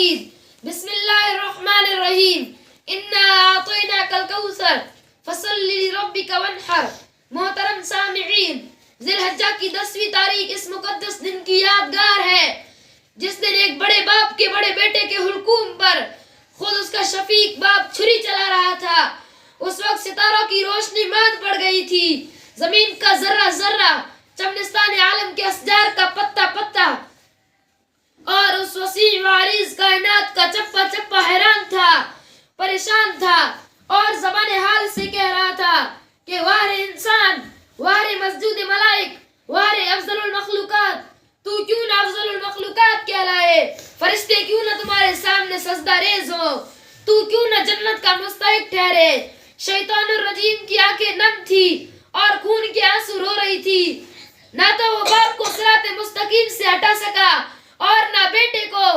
الحمید بسم اللہ الرحمن الرحیم انا اعطیناک الکوثر فصل لربک وانحر. محترم سامعین، ذی الحجہ کی 10ویں تاریخ اس مقدس دن کی یادگار ہے جس دن ایک بڑے باپ کے بڑے بیٹے کے حلقوم پر خود اس کا شفیق باپ چھری چلا رہا تھا. اس وقت ستاروں کی روشنی ماند پڑ گئی تھی، زمین کا ذرہ ذرہ، چمنستان عالم کے اشجار کا پتا پتا اور اس وسیع و عریض کائنات کا چپا چپا حیران تھا، پریشان تھا اور زبان حال سے کہہ رہا تھا کہ واہ انسان، واہ مسجود ملائک، واہ افضل المخلوقات، تو کیوں نہ افضل المخلوقات کہلائے؟ فرشتے کیوں نہ تمہارے سامنے سجدہ ریز ہو؟ تو کیوں نہ جنت کا مستحق ٹھہرے؟ شیطان الرجیم کی آنکھیں نم تھی اور خون کے آنسو رو رہی تھی. نہ تو وہ باپ کو صراط مستقیم سے ہٹا سکا اور نہ بیٹے کو.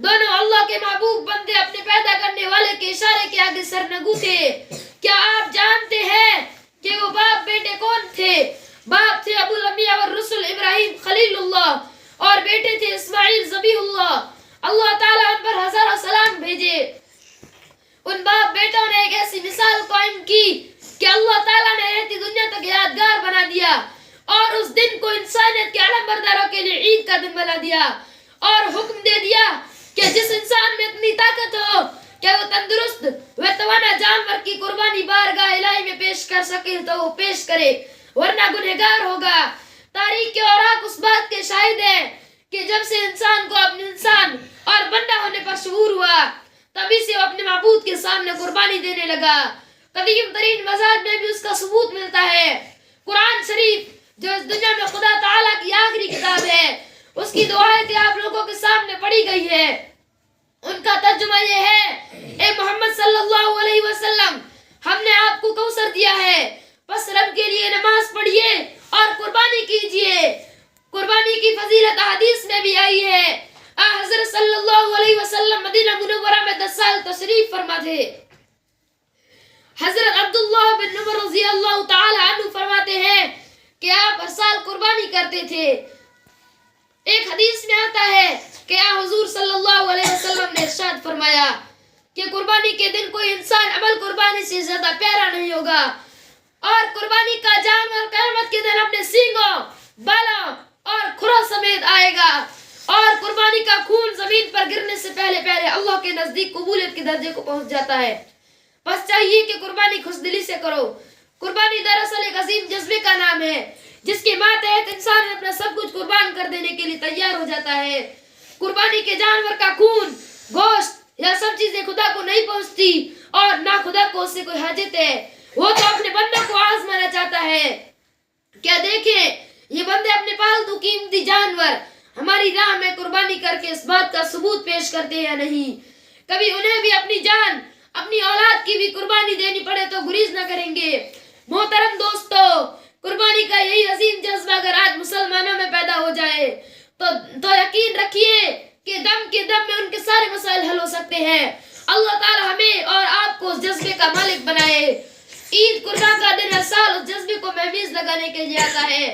دونوں اللہ کے محبوب بندے اپنے پیدا کرنے والے کے اشارے کے آگے سرنگو تھے. کیا آپ جانتے ہیں کہ وہ باپ بیٹے کون تھے؟ باپ تھے ابو الانبیاء والرسل ابراہیم خلیل اللہ اور بیٹے تھے اسماعیل ذبیح اللہ. اللہ تعالیٰ ان پر ہزاروں سلام بھیجے. ان باپ بیٹوں نے ایک ایسی مثال قائم کی کہ اللہ تعالیٰ نے رہتی دنیا تک یادگار بنا دیا اور اس دن کو انسانیت کے علم برداروں کے لیے عید کا دن بنا دیا اور حکم دے دیا کہ جس انسان میں اتنی طاقت ہو کہ وہ تندرست و توانا جانور کی قربانی بارگاہ الہی میں پیش کر سکے تو وہ پیش کرے، ورنہ گنہگار ہوگا. تاریخ کے اوراق اس بات کے شاہد ہیں کہ جب سے انسان کو اپنے انسان اور بندہ ہونے پر شعور ہوا تبھی سے وہ اپنے معبود کے سامنے قربانی دینے لگا. قدیم ترین مذاہب میں بھی اس کا ثبوت ملتا ہے. قرآن شریف جو اس دنیا میں خدا تعالیٰ کی آخری کتاب ہے، اس کی دو آیتیں آپ لوگوں کے سامنے پڑھی گئی ہے. ان کا ترجمہ یہ ہے: اے محمد صلی اللہ علیہ وسلم، ہم نے آپ کو کوثر دیا ہے، پس رب کے لیے نماز پڑھیے اور قربانی کیجیے. قربانی کی فضیلت حدیث میں بھی آئی ہے. حضرت صلی اللہ علیہ وسلم مدینہ منورہ میں 10 سال تشریف فرما تھے. حضرت عبداللہ بن عمر رضی اللہ تعالی عنہ فرماتے ہیں کہ آپ ہر سال قربانی کرتے تھے. ایک حدیث میں آتا ہے کہ حضور صلی اللہ علیہ وسلم نے ارشاد فرمایا کہ قربانی کے دن کوئی انسان عمل قربانی سے زیادہ پیارا نہیں ہوگا اور قربانی کا جانور قیامت کے دن اپنے سینگوں، بالوں اور کھروں سمیت آئے گا اور قربانی کا خون زمین پر گرنے سے پہلے پہلے اللہ کے نزدیک قبولیت کے درجے کو پہنچ جاتا ہے. بس چاہیے کہ قربانی خوش دلی سے کرو. قربانی دراصل ایک عظیم جذبے کا نام ہے جس کے ماتحت انسان اپنا سب کچھ قربان کر دینے کے لیے تیار ہو جاتا ہے. قربانی کے جانور کا خون، گوشت یا سب چیزیں خدا کو نہیں پہنچتی اور نہ خدا کو اس سے کوئی حاجت ہے. وہ تو اپنے بندوں کو آزمانا چاہتا ہے. کیا دیکھیں یہ بندے اپنے پالتو قیمتی جانور ہماری راہ میں قربانی کر کے اس بات کا ثبوت پیش کرتے یا نہیں. کبھی انہیں بھی اپنی جان، اپنی اولاد کی بھی قربانی دینی پڑے تو گریز نہ کریں گے. محترم دوستو، قربانی کا یہی عظیم جذبہ اگر آج مسلمانوں میں پیدا ہو جائے تو یقین رکھیے کہ دم کے دم میں ان کے سارے مسائل حل ہو سکتے ہیں. اللہ تعالی ہمیں اور آپ کو اس جذبے کا مالک بنائے. عید قربان کا دن ہر سال اس جذبے کو محفوظ لگانے کے لیے آتا ہے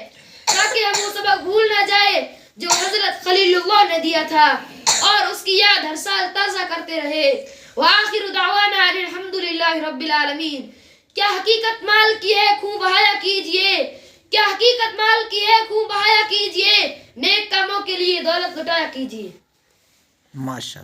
تاکہ ہم وہ سبق بھول نہ جائے جو حضرت خلیل اللہ نے دیا تھا اور اس کی یاد ہر سال تازہ کرتے رہے. وآخر دعوانا الحمدللہ رب العالمین. کیا حقیقت مال کی ہے خوں بہایا کیجئے، کیا حقیقت مال کی ہے خوں بہایا کیجئے، نیک کاموں کے لیے دولت لٹایا کیجئے. ماشاءاللہ.